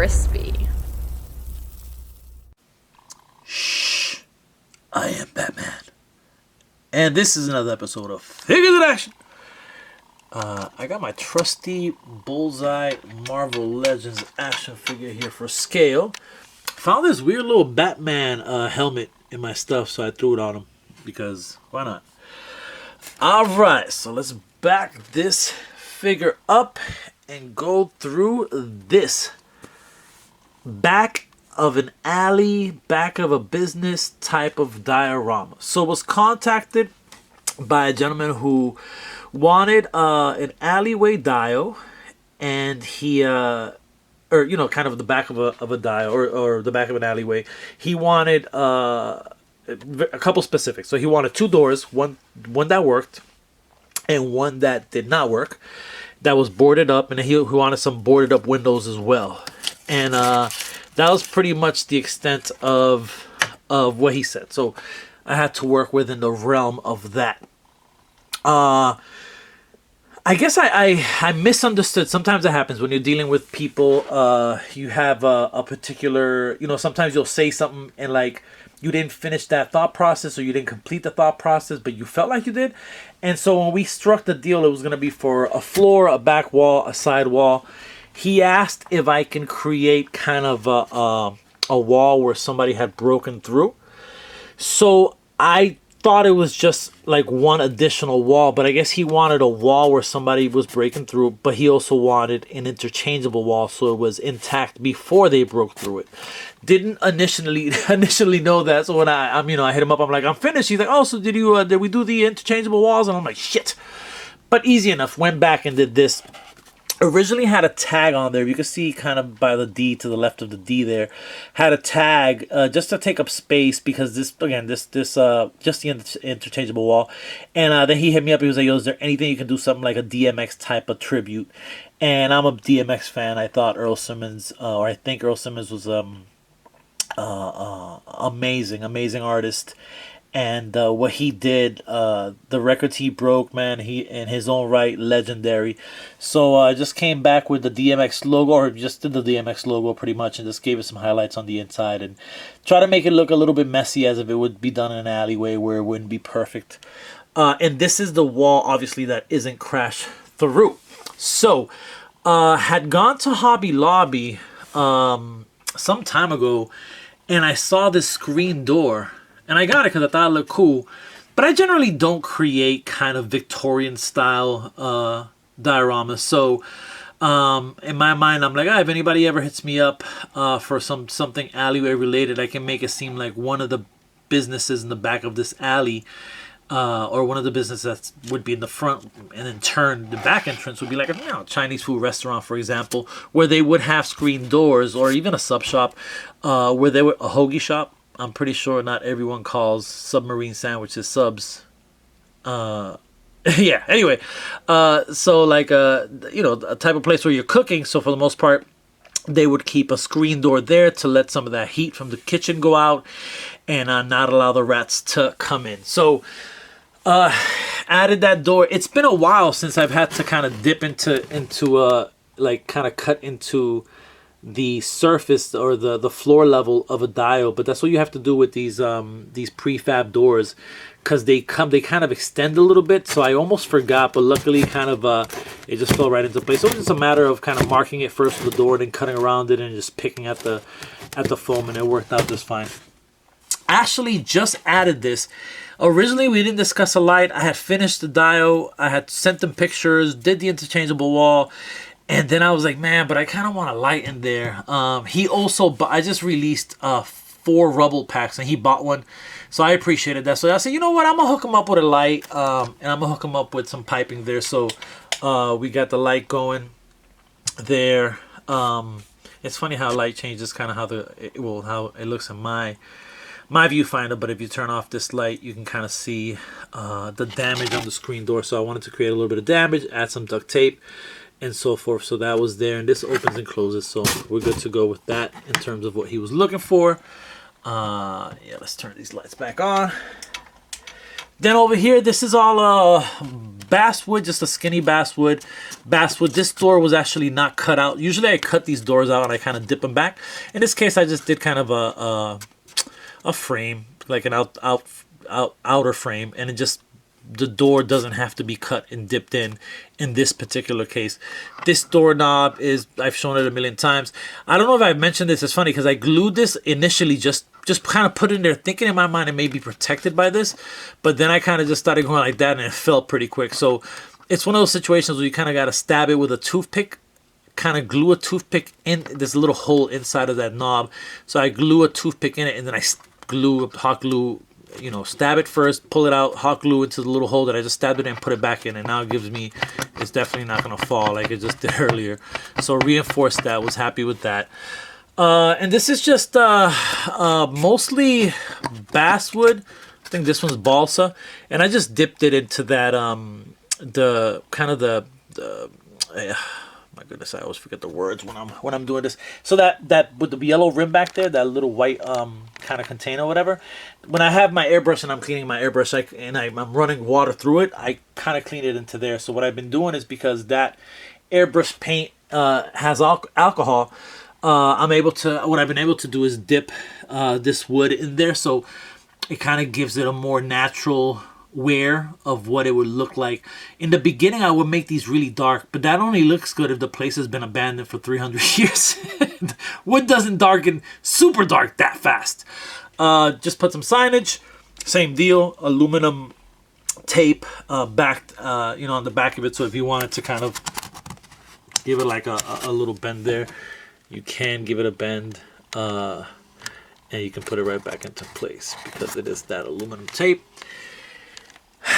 crispy. Shh, I am Batman. And this is another episode of Figures in Action. I got my trusty Bullseye Marvel Legends action figure here for scale. Found this weird little Batman helmet in my stuff, so I threw it on him because why not? Alright, so let's back this figure up and go through this. Back of an alley, back of a business type of diorama. So was contacted by a gentleman who wanted an alleyway dio, and he or kind of the back of a dio or the back of an alleyway. He wanted a couple specifics. So he wanted two doors, one that worked and one that did not work, that was boarded up, and he wanted some boarded up windows as well. And that was pretty much the extent of what he said. So I had to work within the realm of that. I guess I misunderstood. Sometimes it happens when you're dealing with people. You have a particular, sometimes you'll say something and like you didn't finish that thought process, or you didn't complete the thought process, but you felt like you did. And so when we struck the deal, it was going to be for a floor, a back wall, a side wall. He asked if I can create kind of a wall where somebody had broken through. So I thought it was just like one additional wall, but I guess he wanted a wall where somebody was breaking through, but he also wanted an interchangeable wall so it was intact before they broke through it. Didn't initially know that. So when I hit him up, I'm like, I'm finished. He's like, oh, so did we do the interchangeable walls? And I'm like, shit. But easy enough. Went back and did this. Originally had a tag on there. You can see kind of by the D, to the left of the D there, had a tag just to take up space, because this just the interchangeable wall. And then he hit me up. He was like, yo, is there anything you can do something like a DMX type of tribute? And I'm a DMX fan. I thought Earl Simmons, or I think Earl Simmons was amazing artist. And what he did, the records he broke, man, he in his own right, legendary. So I just came back with the DMX logo, or just did the DMX logo pretty much, and just gave it some highlights on the inside, and try to make it look a little bit messy, as if it would be done in an alleyway where it wouldn't be perfect. And this is the wall, obviously, that isn't crashed through. So had gone to Hobby Lobby some time ago, and I saw this screen door. And I got it because I thought it looked cool. But I generally don't create kind of Victorian style dioramas. So in my mind, I'm like, if anybody ever hits me up for something alleyway related, I can make it seem like one of the businesses in the back of this alley, or one of the businesses that would be in the front, and then turn the back entrance would be like a Chinese food restaurant, for example, where they would have screen doors, or even a sub shop, where they were a hoagie shop. I'm pretty sure not everyone calls submarine sandwiches subs. Yeah, anyway. So like, a type of place where you're cooking. So for the most part, they would keep a screen door there to let some of that heat from the kitchen go out, and not allow the rats to come in. So added that door. It's been a while since I've had to kind of dip into like kind of cut into the surface or the floor level of a dio, but that's what you have to do with these prefab doors, because they kind of extend a little bit. So I almost forgot, but luckily kind of it just fell right into place. So it's just a matter of kind of marking it first with the door, then cutting around it and just picking at the foam, and it worked out just fine. Actually just added this. Originally we didn't discuss a light. I had finished the dio, I had sent them pictures, did the interchangeable wall. And then I was like, man, but I kind of want a light in there. He also, I just released 4 rubble packs, and he bought one. So I appreciated that. So I said, you know what? I'm going to hook him up with a light, and I'm going to hook him up with some piping there. So we got the light going there. It's funny how light changes kind of how it looks in my viewfinder. But if you turn off this light, you can kind of see the damage on the screen door. So I wanted to create a little bit of damage, add some duct tape, and so forth. So that was there, and this opens and closes, so we're good to go with that in terms of what he was looking for. Yeah, let's turn these lights back on. Then over here, this is all basswood, just a skinny basswood. This door was actually not cut out. Usually I cut these doors out and I kind of dip them back. In this case, I just did kind of a frame, like an outer frame, and it just, the door doesn't have to be cut and dipped in this particular case. This doorknob is, I've shown it a million times. I don't know if I've mentioned this. It's funny because I glued this initially, just kind of put it in there thinking in my mind it may be protected by this, but then I kind of just started going like that and it fell pretty quick. So it's one of those situations where you kind of got to stab it with a toothpick, kind of glue a toothpick in. There's a little hole inside of that knob, so I glue a toothpick in it, and then I glue, hot glue, you know, stab it first, pull it out, hot glue into the little hole that I just stabbed it in, put it back in, and now it gives me, it's definitely not going to fall like it just did earlier. So reinforced that, was happy with that. And this is just mostly basswood. I think this one's balsa, and I just dipped it into that the kind of the my goodness, I always forget the words when I'm doing this. So that with the yellow rim back there, that little white kind of container or whatever, when I have my airbrush and I'm cleaning my airbrush, I'm running water through it, I kind of clean it into there. So what I've been doing is, because that airbrush paint has alcohol, what I've been able to do is dip this wood in there, so it kind of gives it a more natural wear of what it would look like. In the beginning, I would make these really dark, but that only looks good if the place has been abandoned for 300 years. Wood doesn't darken super dark that fast. Just put some signage, same deal, aluminum tape backed, on the back of it. So if you wanted to kind of give it like a little bend there, you can give it a bend, and you can put it right back into place because it is that aluminum tape.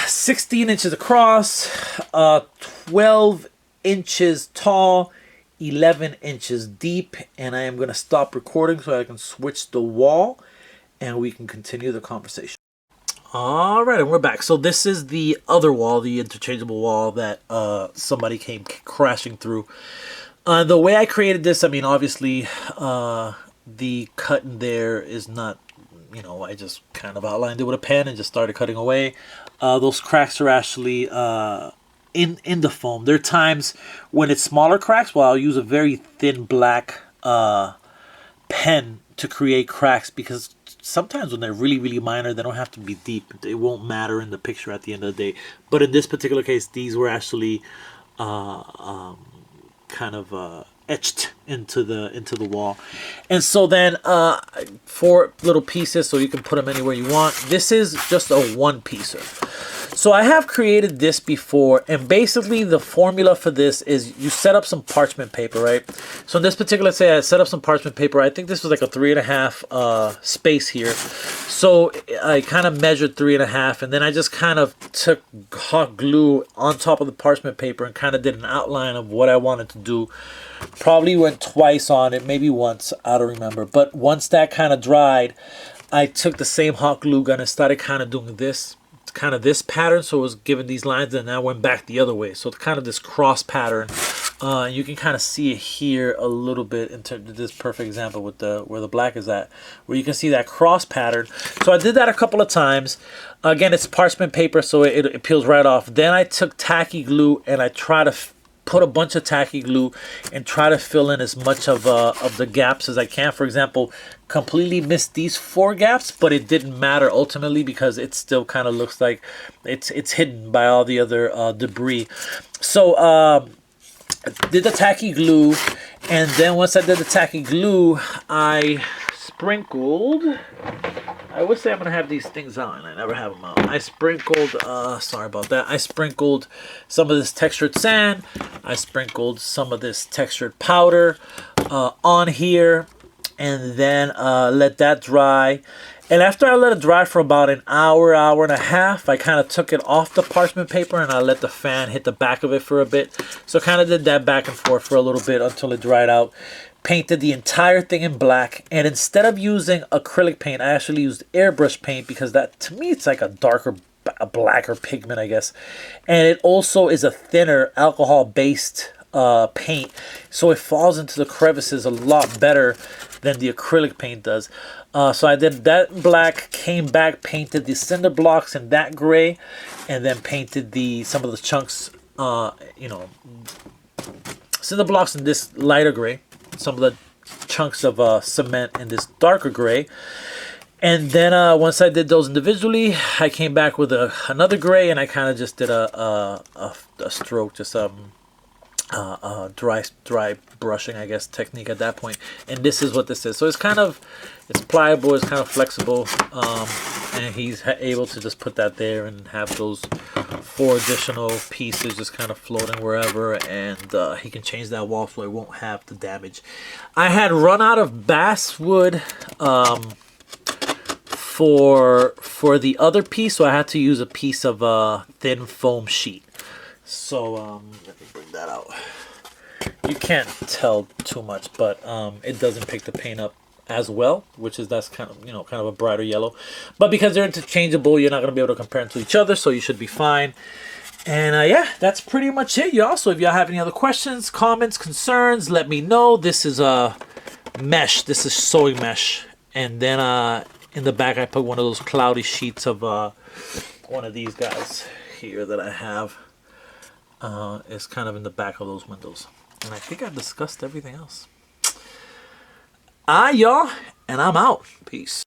16 inches across, 12 inches tall, 11 inches deep, and I am going to stop recording so I can switch the wall and we can continue the conversation. All right, and we're back. So this is the other wall, the interchangeable wall that somebody came crashing through. The way I created this, I mean, obviously the cut in there is not, I just kind of outlined it with a pen and just started cutting away. Those cracks are actually in the foam. There are times when it's smaller cracks, well, I'll use a very thin black pen to create cracks, because sometimes when they're really, really minor, they don't have to be deep. It won't matter in the picture at the end of the day. But in this particular case, these were actually kind of etched into the wall. And so then 4 little pieces, so you can put them anywhere you want. This is just a one-piecer. So I have created this before, and basically the formula for this is you set up some parchment paper, right? So in this particular, say I set up some parchment paper. I think this was like a 3.5 space here. So I kind of measured 3.5, and then I just kind of took hot glue on top of the parchment paper and kind of did an outline of what I wanted to do. Probably went twice on it, maybe once, I don't remember. But once that kind of dried, I took the same hot glue gun and started kind of doing this pattern. So it was giving these lines, and I went back the other way. So it's kind of this cross pattern. You can kind of see it here a little bit in terms of this perfect example with where the black is at, where you can see that cross pattern. So I did that a couple of times. Again, it's parchment paper, so it peels right off. Then I took tacky glue and I try to put a bunch of tacky glue and try to fill in as much of the gaps as I can. For example, completely missed these 4 gaps, but it didn't matter ultimately because it still kind of looks like it's hidden by all the other debris. So I did the tacky glue, and then once I did the tacky glue, I sprinkled, I would say I'm gonna have these things out, and I never have them out. I sprinkled, sorry about that. I sprinkled some of this textured sand. I sprinkled some of this textured powder on here, and then let that dry. And after I let it dry for about an hour, hour and a half, I kind of took it off the parchment paper and I let the fan hit the back of it for a bit. So kind of did that back and forth for a little bit until it dried out. Painted the entire thing in black, and instead of using acrylic paint, I actually used airbrush paint, because that, to me, it's like a darker, a blacker pigment, I guess. And it also is a thinner alcohol-based paint, so it falls into the crevices a lot better than the acrylic paint does. So I did that in black, came back, painted the cinder blocks in that gray, and then painted some of the chunks, cinder blocks in this lighter gray, some of the chunks of cement in this darker gray. And then once I did those individually, I came back with another gray, and I kind of just did a stroke, just dry brushing, I guess, technique at that point. And this is what this is. So it's pliable, it's kind of flexible, and he's able to just put that there and have those 4 additional pieces just kind of floating wherever, and he can change that wall so it won't have the damage. I had run out of basswood for the other piece, so I had to use a piece of thin foam sheet. So let me bring that out. You can't tell too much, but it doesn't pick the paint up as well, that's kind of a brighter yellow. But because they're interchangeable, you're not going to be able to compare them to each other, so you should be fine. And yeah, that's pretty much it, y'all. So if y'all have any other questions, comments, concerns, let me know. This is mesh. This is sewing mesh. And then in the back, I put one of those cloudy sheets of one of these guys here that I have. Is kind of in the back of those windows. And I think I've discussed everything else. Y'all, and I'm out. Peace.